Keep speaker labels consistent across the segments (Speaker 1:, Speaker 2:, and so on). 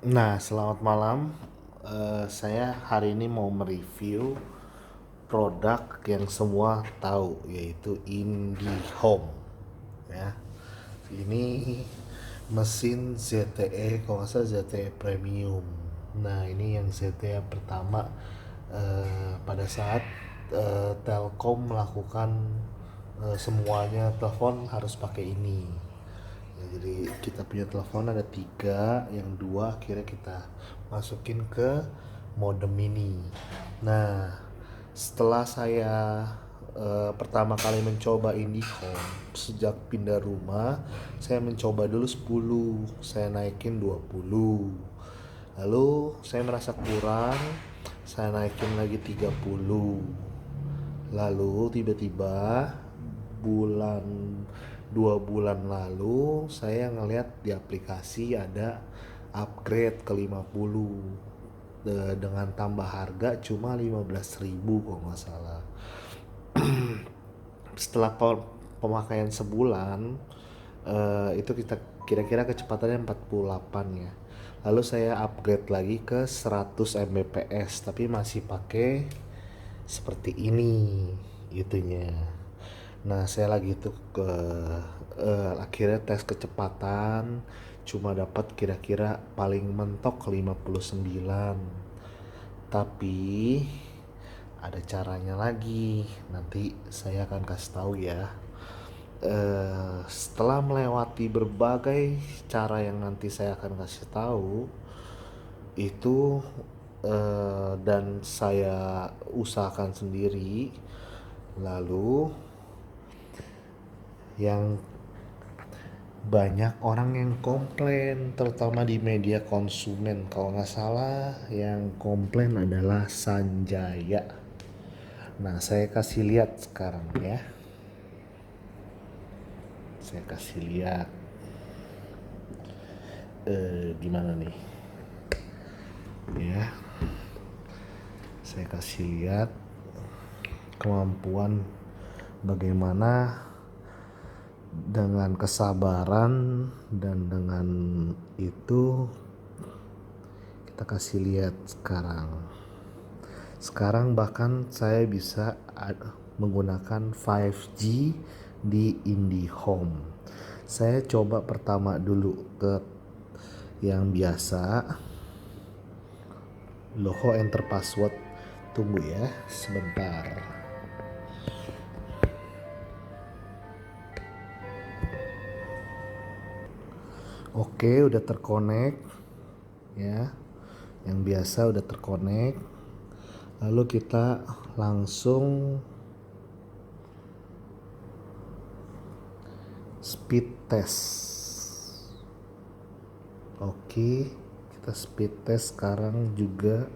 Speaker 1: Nah, selamat malam. Saya hari ini mau mereview produk yang semua tahu, yaitu IndiHome. Ya, ini mesin ZTE, kalau nggak salah ZTE Premium. Nah, ini yang ZTE pertama pada saat Telkom melakukan semuanya telepon harus pakai ini. Ya, jadi kita punya telepon ada tiga, yang dua akhirnya kita masukin ke modem ini. Nah, setelah saya pertama kali mencoba IndiHome sejak pindah rumah, saya mencoba dulu 10, saya naikin 20. Lalu saya merasa kurang, saya naikin lagi 30. Lalu tiba-tiba bulan 2 bulan lalu saya ngeliat di aplikasi ada upgrade ke 50 dengan tambah harga cuma 15.000 kalau nggak salah. Setelah pemakaian sebulan itu kita kira-kira kecepatannya 48 ya. Lalu saya upgrade lagi ke 100 Mbps tapi masih pakai seperti ini itunya. Nah, saya lagi tuh ke akhirnya tes kecepatan cuma dapat kira-kira paling mentok 59. Tapi ada caranya lagi. Nanti saya akan kasih tahu ya. Setelah melewati berbagai cara yang nanti saya akan kasih tahu itu dan saya usahakan sendiri, lalu yang banyak orang yang komplain terutama di media konsumen, kalau nggak salah yang komplain adalah Sanjaya. Nah, saya kasih lihat sekarang ya, saya kasih lihat di mana nih ya, saya kasih lihat kemampuan bagaimana dengan kesabaran, dan dengan itu kita kasih lihat sekarang bahkan saya bisa menggunakan 5G di IndiHome. Saya coba pertama dulu ke yang biasa, logo enter password. Tunggu ya sebentar. Oke, udah terkonek ya. Yang biasa udah terkonek. Lalu kita langsung speed test. Oke, kita speed test sekarang juga.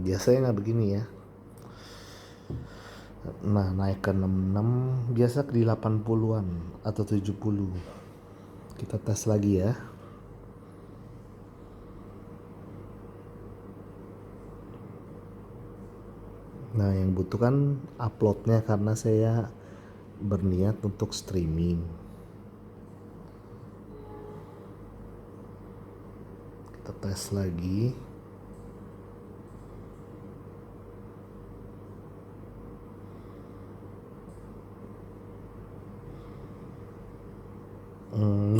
Speaker 1: Biasanya nggak begini ya. Nah, naik ke 66, biasa di 80-an atau 70. Kita tes lagi ya. Nah, yang butuh kan uploadnya karena saya berniat untuk streaming. Kita tes lagi.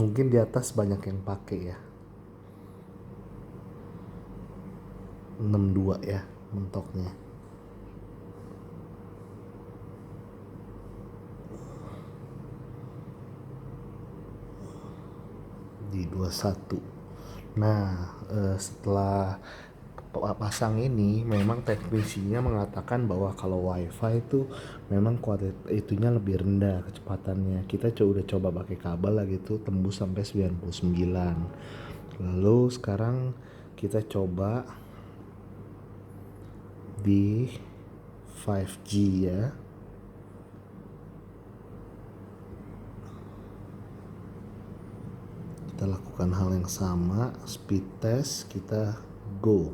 Speaker 1: Mungkin di atas banyak yang pakai ya. 62 ya mentoknya. Di 21. Nah, setelah pasang ini memang teknisinya mengatakan bahwa kalau wifi itu memang kualitas itunya lebih rendah kecepatannya. Kita udah coba pakai kabel lah gitu, tembus sampai 99. Lalu sekarang kita coba di 5G ya. Kita lakukan hal yang sama, speed test, kita go.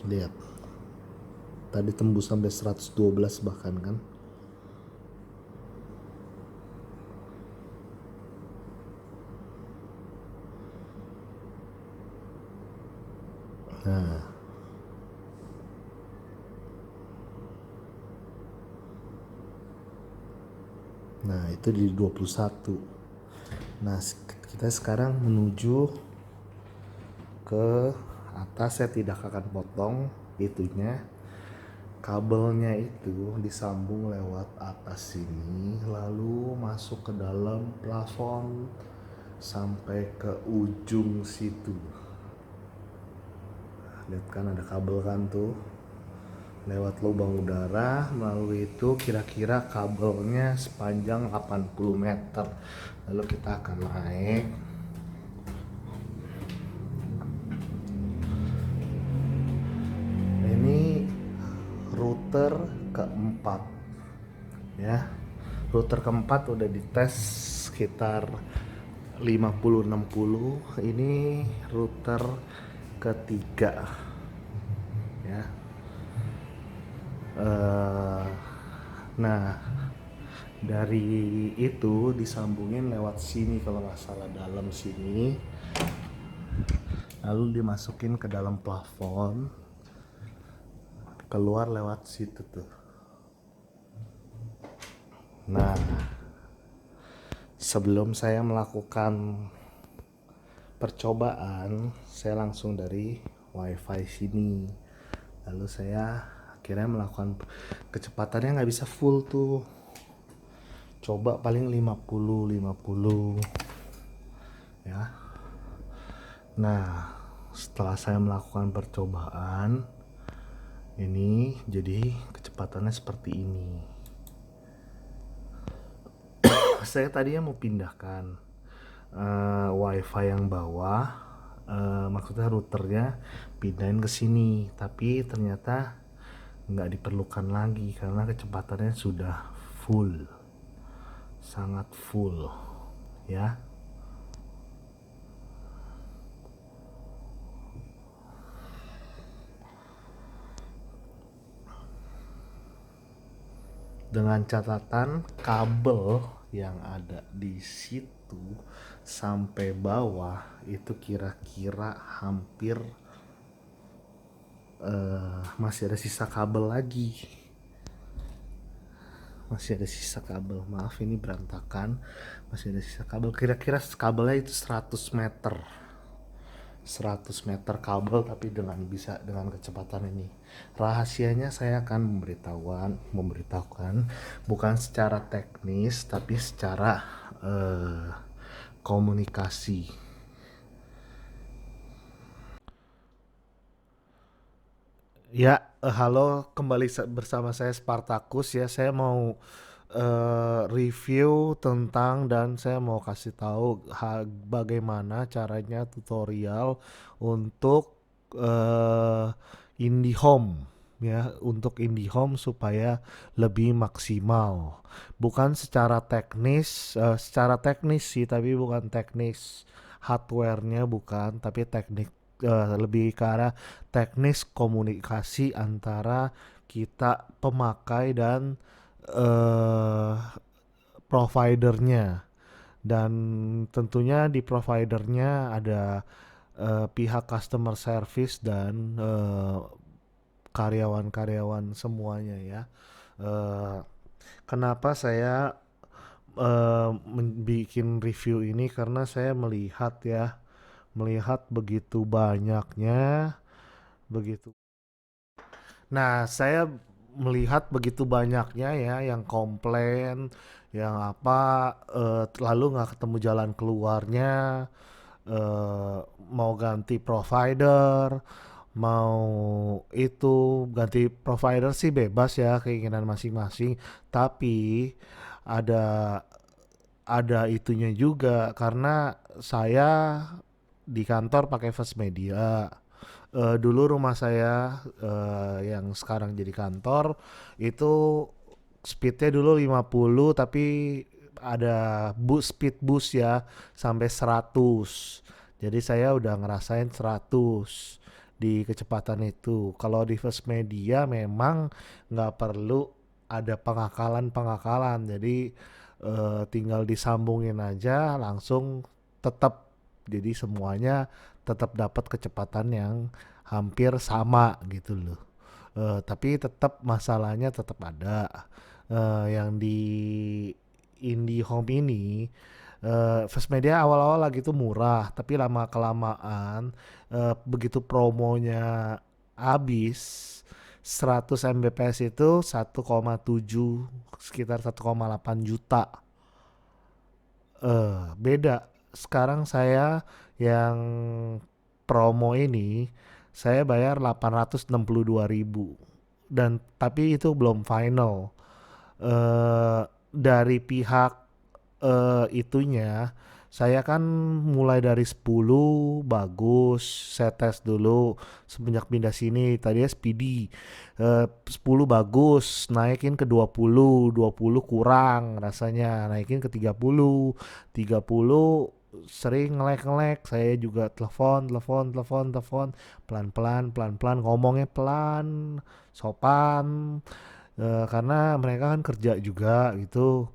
Speaker 1: Lihat, tadi tembus sampai 112 bahkan kan. Nah, itu di 21. Nah, kita sekarang menuju ke atas. Saya tidak akan potong itunya. Kabelnya itu disambung lewat atas sini, lalu masuk ke dalam plafon sampai ke ujung situ. Lihat kan ada kabel kan tuh, lewat lubang udara. Melalui itu kira-kira kabelnya sepanjang 80 meter. Lalu kita akan naik. Ini router keempat ya. Router keempat udah dites sekitar 50-60. Ini router ketiga ya. Nah, dari itu disambungin lewat sini kalau nggak salah, dalam sini, lalu dimasukin ke dalam plafon, keluar lewat situ tuh. Nah, sebelum saya melakukan percobaan, saya langsung dari wifi sini, lalu saya akhirnya melakukan kecepatannya nggak bisa full tuh, coba paling 50 ya. Nah, setelah saya melakukan percobaan ini, jadi kecepatannya seperti ini. Saya tadinya mau pindahkan wifi yang bawah, maksudnya routernya pindahin ke sini, tapi ternyata nggak diperlukan lagi karena kecepatannya sudah full, sangat full ya. Dengan catatan kabel yang ada di situ sampai bawah itu kira-kira hampir masih ada sisa kabel lagi. Masih ada sisa kabel, maaf ini berantakan. Masih ada sisa kabel, kira-kira kabelnya itu 100 meter kabel, tapi bisa dengan kecepatan ini. Rahasianya saya akan memberitahukan bukan secara teknis tapi secara komunikasi. Ya, halo, kembali bersama saya Spartacus ya. Saya mau review tentang, dan saya mau kasih tahu bagaimana caranya tutorial untuk IndiHome ya, untuk IndiHome supaya lebih maksimal. Bukan secara teknis, secara teknis sih, tapi bukan teknis hardware-nya bukan, tapi lebih ke arah teknis komunikasi antara kita pemakai dan providernya. Dan tentunya di providernya ada pihak customer service dan karyawan-karyawan semuanya ya. Kenapa saya bikin review ini, karena saya melihat begitu banyaknya, saya melihat begitu banyaknya ya yang komplain, yang apa, lalu nggak ketemu jalan keluarnya, mau ganti provider, mau itu ganti provider sih bebas ya, keinginan masing-masing, tapi ada itunya juga, karena saya di kantor pakai First Media. Dulu rumah saya yang sekarang jadi kantor itu speednya dulu 50, tapi ada speed boost ya sampai 100. Jadi saya udah ngerasain 100. di kecepatan itu. Kalau di First Media memang nggak perlu ada pengakalan-pengakalan, jadi tinggal disambungin aja langsung tetap, jadi semuanya tetap dapat kecepatan yang hampir sama gitu loh. Tapi tetap masalahnya tetap ada. Yang di IndiHome ini, First Media awal-awal lagi tuh murah, tapi lama kelamaan begitu promonya habis, 100 Mbps itu 1,7, sekitar 1,8 juta. Beda. Sekarang saya yang promo ini saya bayar 862.000, dan tapi itu belum final. Dari pihak itunya, saya kan mulai dari 10 bagus, saya tes dulu semenjak pindah sini, tadi SPD 10 bagus, naikin ke 20, 20 kurang rasanya, naikin ke 30, 30 sering ngelek-ngelek, saya juga telepon, telepon, telepon, telepon, pelan-pelan, pelan-pelan, ngomongnya pelan, sopan, karena mereka kan kerja juga gitu.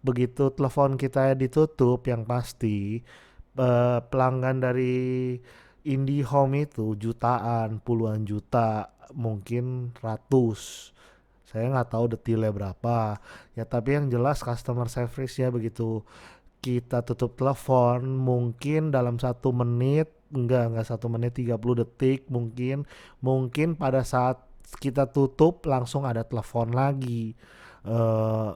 Speaker 1: Begitu telepon kita ditutup, yang pasti pelanggan dari IndiHome itu jutaan, puluhan juta, mungkin ratus. Saya nggak tahu detailnya berapa. Ya tapi yang jelas customer service ya, begitu kita tutup telepon mungkin dalam 1 menit, enggak 1 menit, 30 detik mungkin, pada saat kita tutup langsung ada telepon lagi.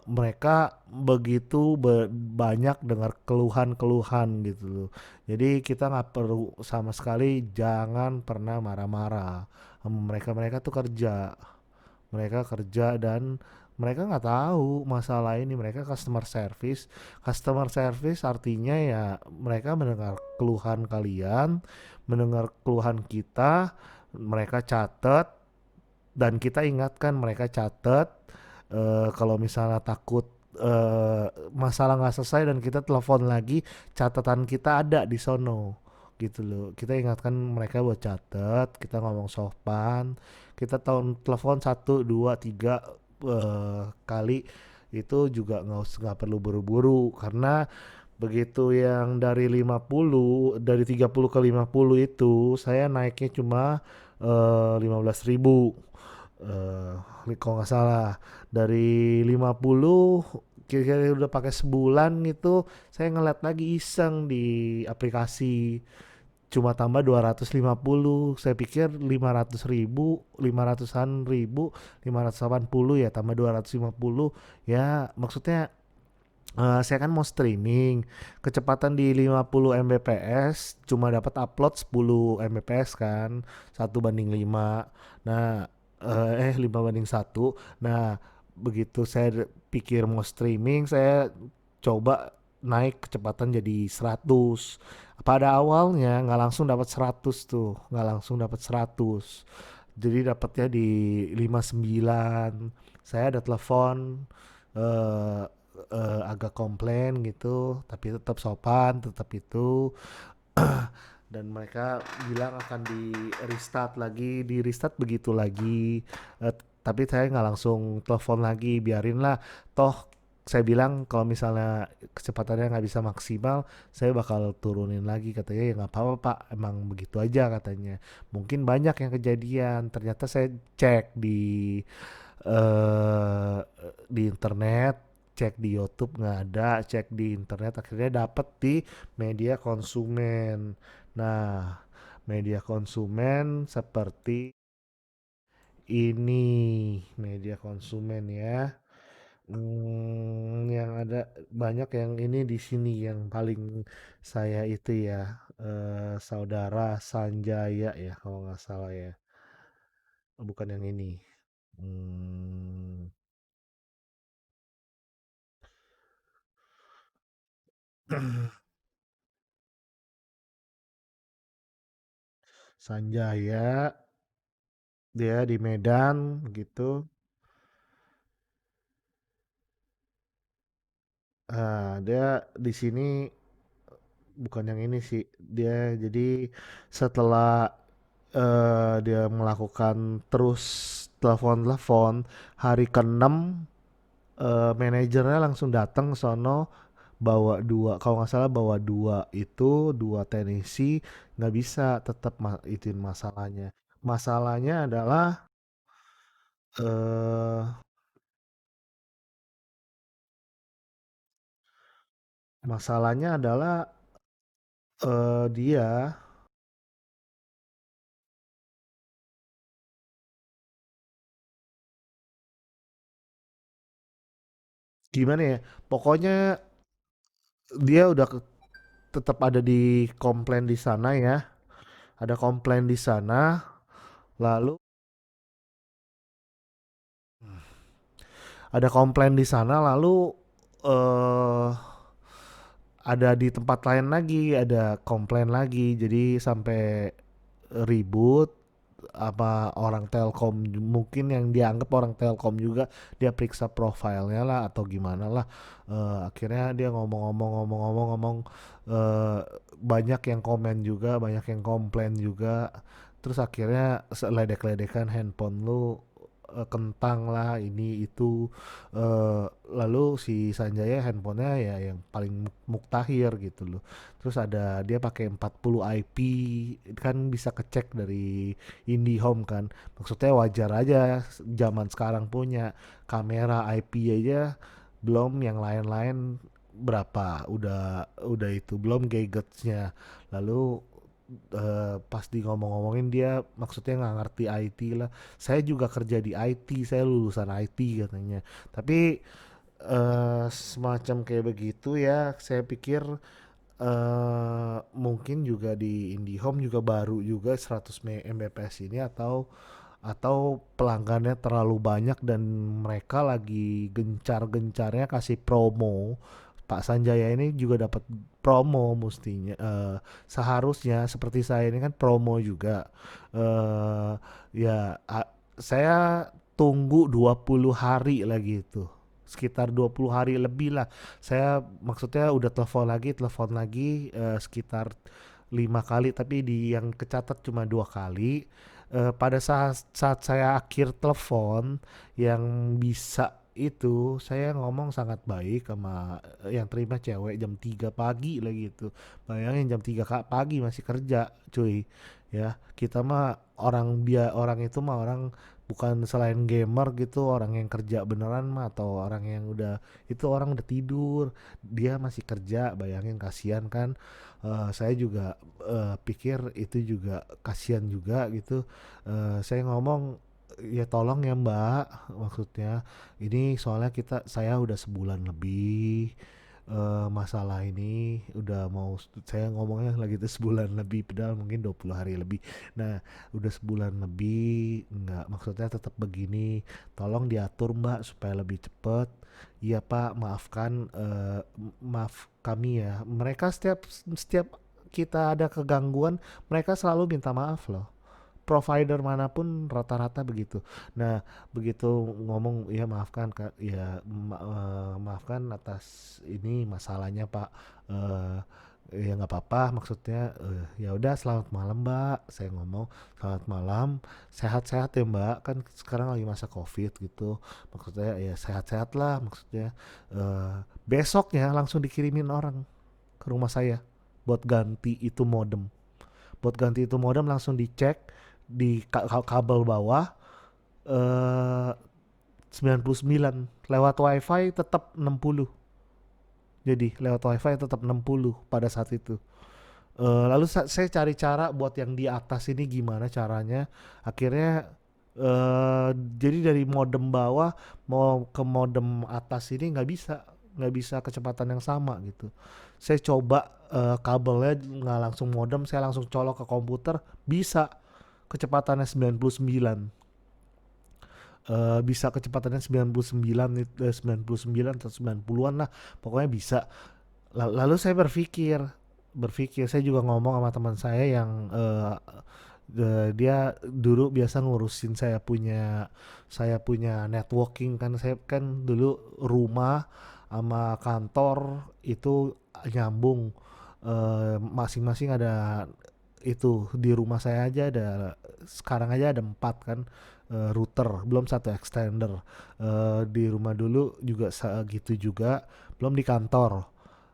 Speaker 1: Mereka begitu banyak dengar keluhan-keluhan gitu loh. Jadi kita nggak perlu sama sekali, jangan pernah marah-marah. Mereka tuh kerja, dan mereka nggak tahu masalah ini. Mereka customer service artinya ya mereka mendengar keluhan kalian, mendengar keluhan kita, mereka catat, dan kita ingatkan mereka catat. Kalau misalnya takut masalah nggak selesai dan kita telepon lagi, catatan kita ada di sono gitu loh. Kita ingatkan mereka buat catat, kita ngomong sopan, kita tahun telepon 1, 2, 3 kali, itu juga nggak perlu buru-buru, karena begitu yang dari 50, dari 30 ke 50 itu saya naiknya cuma 15.000, kalau nggak salah. Dari 50 kira-kira udah pakai sebulan gitu, saya ngeliat lagi iseng di aplikasi, cuma tambah 250. Saya pikir 500.000, 500-an ribu, 580 ya, tambah 250. Ya maksudnya saya kan mau streaming, kecepatan di 50 Mbps, cuma dapat upload 10 Mbps kan, 1:5. Nah, 5:1. Nah, begitu saya pikir mau streaming, saya coba naik kecepatan jadi 100. Pada awalnya nggak langsung dapat 100 tuh, nggak langsung dapat 100. Jadi dapatnya di 59. Saya ada telepon, eh agak komplain gitu, tapi tetap sopan, tetap itu. Dan mereka bilang akan di restart lagi, di restart begitu lagi. Eh, tapi saya nggak langsung telepon lagi, biarinlah. Toh saya bilang kalau misalnya kecepatannya nggak bisa maksimal, saya bakal turunin lagi, katanya. Ya nggak apa-apa pak, emang begitu aja katanya. Mungkin banyak yang kejadian. Ternyata saya cek eh di internet, cek di YouTube nggak ada, cek di internet akhirnya dapet di media konsumen. Nah, media konsumen seperti ini, media konsumen ya. Yang ada banyak yang ini di sini, yang paling saya itu ya, saudara Sanjaya ya kalau nggak salah ya. Bukan yang ini. Hmm, Sanjaya, dia di Medan gitu. Dia di sini bukan yang ini sih. Dia jadi setelah dia melakukan terus telepon-telepon. Hari ke-6 manajernya langsung datang ke sono, bawa dua, kalau nggak salah bawa dua, itu dua teknisi. Nggak bisa, tetap ituin masalahnya. Masalahnya adalah eh masalahnya adalah dia gimana ya, pokoknya dia udah tetap ada di komplain di sana ya, ada komplain di sana. Lalu ada komplain di sana, lalu eh ada di tempat lain lagi, ada komplain lagi. Jadi sampai ribut apa orang Telkom, mungkin yang dianggap orang Telkom juga, dia periksa profilnya lah atau gimana lah. Akhirnya dia ngomong-ngomong eh, banyak yang komen juga, banyak yang komplain juga. Terus akhirnya ledek-ledekan handphone lu kentang lah ini itu. Lalu si Sanjaya handphonenya ya yang paling muktahir gitu loh. Terus ada dia pakai 40 IP, kan bisa kecek dari IndiHome kan. Maksudnya wajar aja, zaman sekarang punya kamera IP aja belum, yang lain-lain berapa udah itu belum gadgetsnya. Lalu pas di ngomong-ngomongin dia maksudnya nggak ngerti IT lah. Saya juga kerja di IT, saya lulusan IT katanya. Tapi semacam kayak begitu ya, saya pikir mungkin juga di IndiHome juga baru juga 100 Mbps ini, atau pelanggannya terlalu banyak dan mereka lagi gencar-gencarnya kasih promo. Pak Sanjaya ini juga dapat promo mestinya, seharusnya seperti saya ini kan promo juga. eh ya saya tunggu 20 hari lagi itu, sekitar 20 hari lebih lah. Saya maksudnya udah telepon lagi sekitar 5 kali, tapi di yang kecatat cuma 2 kali. Pada saat saya akhir telepon, yang bisa itu saya ngomong sangat baik sama yang terima cewek jam 3 pagi lagi itu. Bayangin jam 3 pagi masih kerja, cuy. Ya, kita mah orang itu mah orang bukan selain gamer gitu, orang yang kerja beneran mah atau orang yang udah itu orang udah tidur, dia masih kerja. Bayangin, kasihan kan. Saya juga pikir itu juga kasihan juga gitu. Saya ngomong ya tolong ya Mbak, maksudnya ini soalnya saya udah sebulan lebih masalah ini udah mau, saya ngomongnya lagi tuh sebulan lebih padahal mungkin 20 hari lebih. Nah, udah sebulan lebih nggak, maksudnya tetap begini, tolong diatur Mbak supaya lebih cepet. Iya Pak, maafkan, maaf kami ya. Mereka setiap setiap kita ada kegangguan, mereka selalu minta maaf loh. Provider manapun rata-rata begitu. Nah, begitu ngomong ya maafkan Kak, ya maafkan atas ini masalahnya Pak. Eh ya nggak apa-apa, maksudnya ya udah selamat malam Mbak. Saya ngomong selamat malam, sehat-sehat ya Mbak. Kan sekarang lagi masa Covid gitu. Maksudnya ya sehat-sehat lah maksudnya. Besoknya langsung dikirimin orang ke rumah saya buat ganti itu modem. Buat ganti itu modem langsung dicek di kabel bawah, eh 99, lewat wifi tetap 60. Jadi lewat wifi tetap 60 pada saat itu. Lalu saya cari cara buat yang di atas ini gimana caranya. Akhirnya jadi dari modem bawah mau ke modem atas ini nggak bisa kecepatan yang sama gitu. Saya coba kabelnya nggak langsung modem, saya langsung colok ke komputer, bisa kecepatannya 99. Bisa kecepatannya 99, 99 atau 90-an lah, pokoknya bisa. Lalu saya berpikir saya juga ngomong sama teman saya yang dia dulu biasa ngurusin saya punya networking kan. Saya kan dulu rumah sama kantor itu nyambung, masing-masing ada itu di rumah saya aja ada, sekarang aja ada 4 kan, router, belum satu extender. Di rumah dulu juga gitu juga, belum di kantor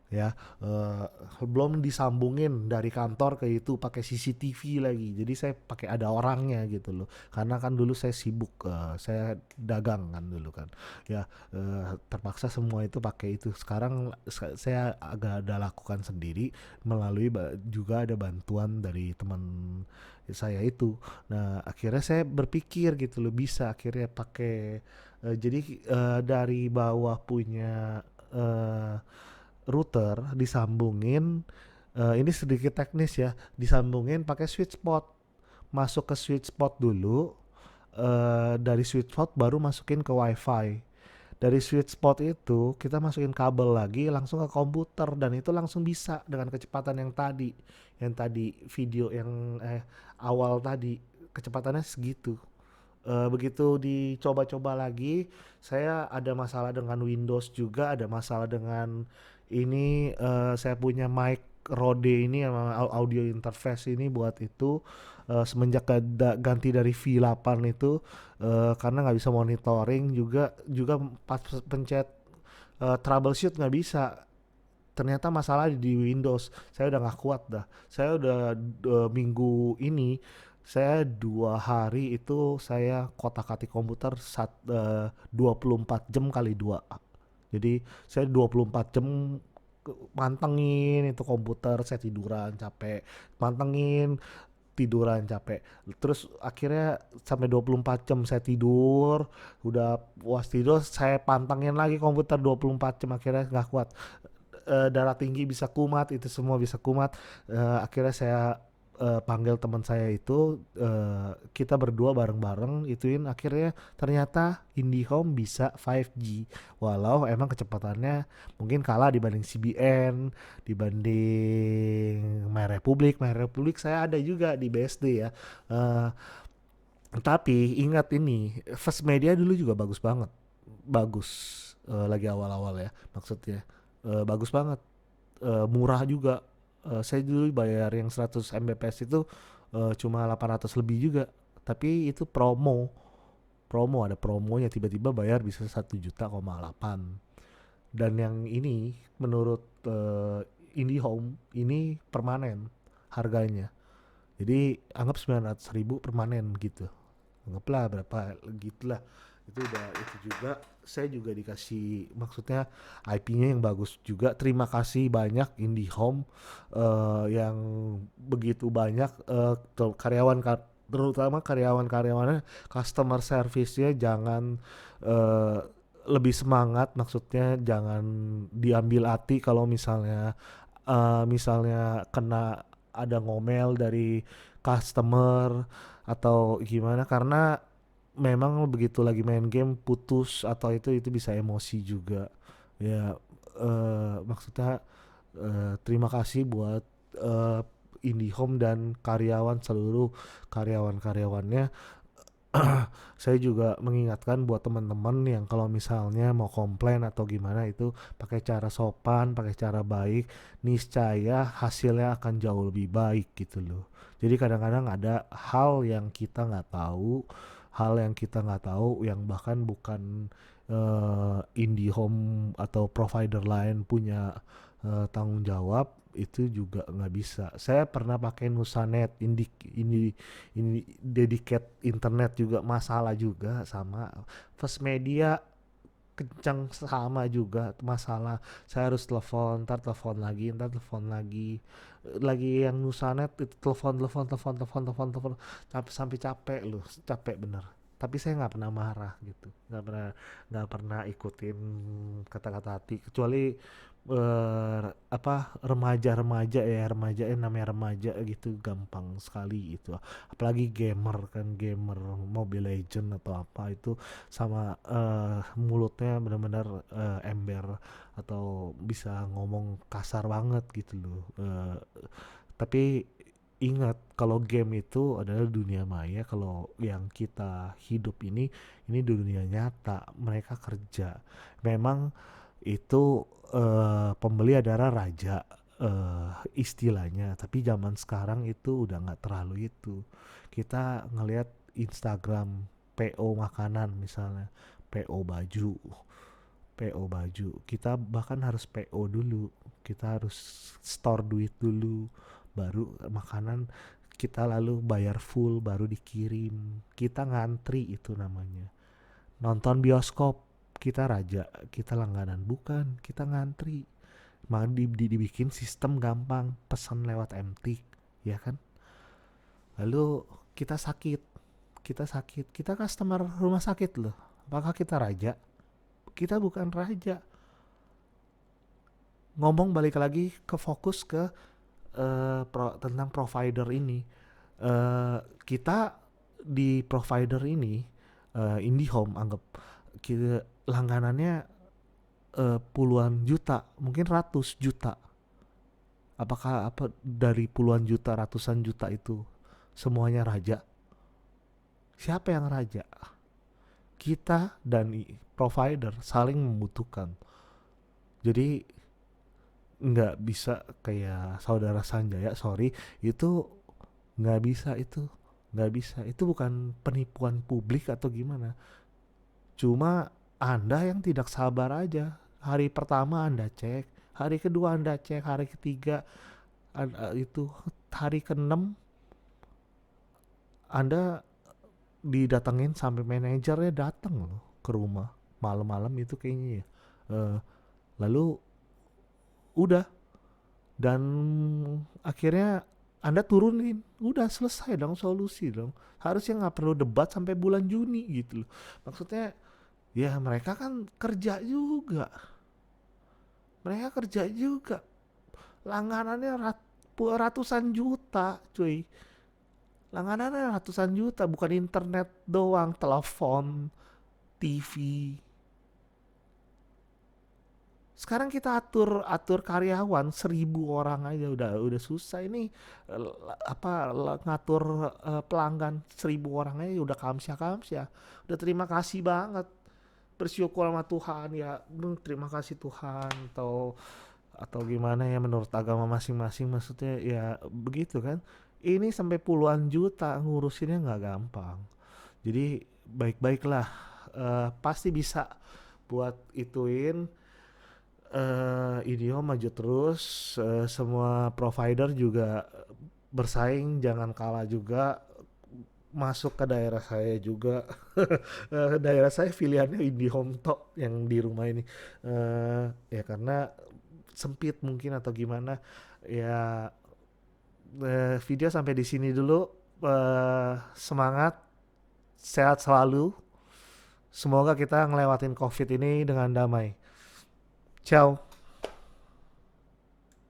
Speaker 1: ya, eh, belum disambungin dari kantor ke itu pakai CCTV lagi, jadi saya pakai ada orangnya gitu loh, karena kan dulu saya sibuk, saya dagang kan dulu kan ya, terpaksa semua itu pakai itu. Sekarang saya agak ada lakukan sendiri melalui juga ada bantuan dari teman saya itu. Nah akhirnya saya berpikir gitu loh, bisa akhirnya pakai, jadi dari bawah punya eh, router disambungin, ini sedikit teknis ya, disambungin pakai switch spot, masuk ke switch spot dulu, dari switch spot baru masukin ke wifi, dari switch spot itu kita masukin kabel lagi langsung ke komputer, dan itu langsung bisa dengan kecepatan yang tadi video yang awal tadi, kecepatannya segitu. Begitu dicoba-coba lagi, saya ada masalah dengan Windows juga, ada masalah dengan ini, saya punya mic Rode ini yang audio interface ini buat itu, semenjak ganti dari V8 itu, karena nggak bisa monitoring juga pas pencet troubleshoot nggak bisa, ternyata masalah di Windows. Saya udah nggak kuat dah, saya udah minggu ini saya 2 hari itu saya kotak-katik komputer 24 jam kali dua, jadi saya 24 jam mantengin itu komputer, saya tiduran capek, mantengin tiduran capek, terus akhirnya sampai 24 jam saya tidur, udah puas tidur saya pantengin lagi komputer 24 jam, akhirnya nggak kuat, darah tinggi bisa kumat, itu semua bisa kumat. Akhirnya saya panggil teman saya itu, kita berdua bareng-bareng ituin, akhirnya ternyata IndiHome bisa 5G, walau emang kecepatannya mungkin kalah dibanding CBN, dibanding My Republic saya ada juga di BSD ya. Eh, tapi ingat ini First Media dulu juga bagus banget, bagus, lagi awal-awal ya maksudnya, bagus banget, murah juga. Saya dulu bayar yang 100 Mbps itu cuma 800 lebih juga, tapi itu promo ada promonya, tiba-tiba bayar bisa 1,8 juta. Dan yang ini menurut IndiHome ini permanen harganya, jadi anggap 900 ribu permanen gitu, anggaplah berapa gitulah, itu udah itu juga. Saya juga dikasih, maksudnya IP-nya yang bagus juga, terima kasih banyak IndiHome, yang begitu banyak, terutama karyawan-karyawannya, customer service-nya jangan, eh, lebih semangat, maksudnya jangan diambil hati kalau misalnya kena ada ngomel dari customer atau gimana, karena memang begitu lagi main game putus atau itu bisa emosi juga ya. Maksudnya terima kasih buat uh, IndiHome dan seluruh karyawan-karyawannya. Saya juga mengingatkan buat teman-teman yang kalau misalnya mau komplain atau gimana itu pakai cara sopan, pakai cara baik, niscaya hasilnya akan jauh lebih baik gitu loh. Jadi kadang-kadang ada hal yang kita nggak tahu yang bahkan bukan IndiHome atau provider lain punya tanggung jawab, itu juga nggak bisa. Saya pernah pakai Nusanet, ini dedicated internet juga masalah juga sama. First Media kencang sama juga masalah. Saya harus telepon lagi yang Nusanet itu telepon sampai capek loh, capek bener. Tapi saya nggak pernah marah gitu, nggak pernah ikutin kata-kata hati, kecuali remaja namanya remaja gitu gampang sekali itu, apalagi gamer Mobile Legend atau apa itu, sama mulutnya benar-benar ember atau bisa ngomong kasar banget gitu loh. Tapi ingat kalau game itu adalah dunia maya, kalau yang kita hidup ini dunia nyata, mereka kerja. Memang itu pembeli adalah raja, istilahnya. Tapi zaman sekarang itu udah nggak terlalu itu. Kita ngelihat Instagram PO makanan misalnya, PO baju, PO baju. Kita bahkan harus PO dulu. Kita harus store duit dulu, baru makanan kita lalu bayar full baru dikirim. Kita ngantri itu namanya. Nonton bioskop, kita raja, kita langganan, bukan, kita ngantri. Maka dibikin sistem gampang, pesan lewat MT, ya kan? Lalu kita customer rumah sakit loh. Apakah kita raja? Kita bukan raja. Ngomong balik lagi ke fokus ke tentang provider ini. Kita di provider ini, IndiHome, anggap kita langganannya puluhan juta, mungkin ratus juta. Apakah dari puluhan juta, ratusan juta itu semuanya raja? Siapa yang raja? Kita dan provider saling membutuhkan. Jadi nggak bisa kayak saudara Sanjaya, sorry, itu nggak bisa, itu bukan penipuan publik atau gimana. Cuma Anda yang tidak sabar aja. Hari pertama Anda cek, hari kedua Anda cek, hari ketiga itu, hari keenam Anda didatengin sampai manajernya datang loh ke rumah malam-malam itu kayaknya ya. Lalu udah, dan akhirnya Anda turunin, udah selesai dong, solusi dong. Harusnya nggak perlu debat sampai bulan Juni gitu loh. Maksudnya ya mereka kan kerja juga, langganannya ratusan juta cuy, langganannya ratusan juta, bukan internet doang, telepon, TV. Sekarang kita atur karyawan 1.000 orang aja udah susah ini. Ngatur pelanggan 1.000 orang aja udah kamsya, udah terima kasih banget, bersyukur sama Tuhan ya, terima kasih Tuhan, atau gimana ya menurut agama masing-masing, maksudnya ya begitu kan. Ini sampai puluhan juta ngurusinnya nggak gampang. Jadi baik-baiklah, pasti bisa buat ituin. IndiHome maju terus, semua provider juga bersaing, jangan kalah juga, masuk ke daerah saya juga. Daerah saya pilihannya IndiHome tok yang di rumah ini, ya karena sempit mungkin atau gimana ya. Video sampai di sini dulu. Semangat, sehat selalu, semoga kita ngelewatin COVID ini dengan damai. Ciao.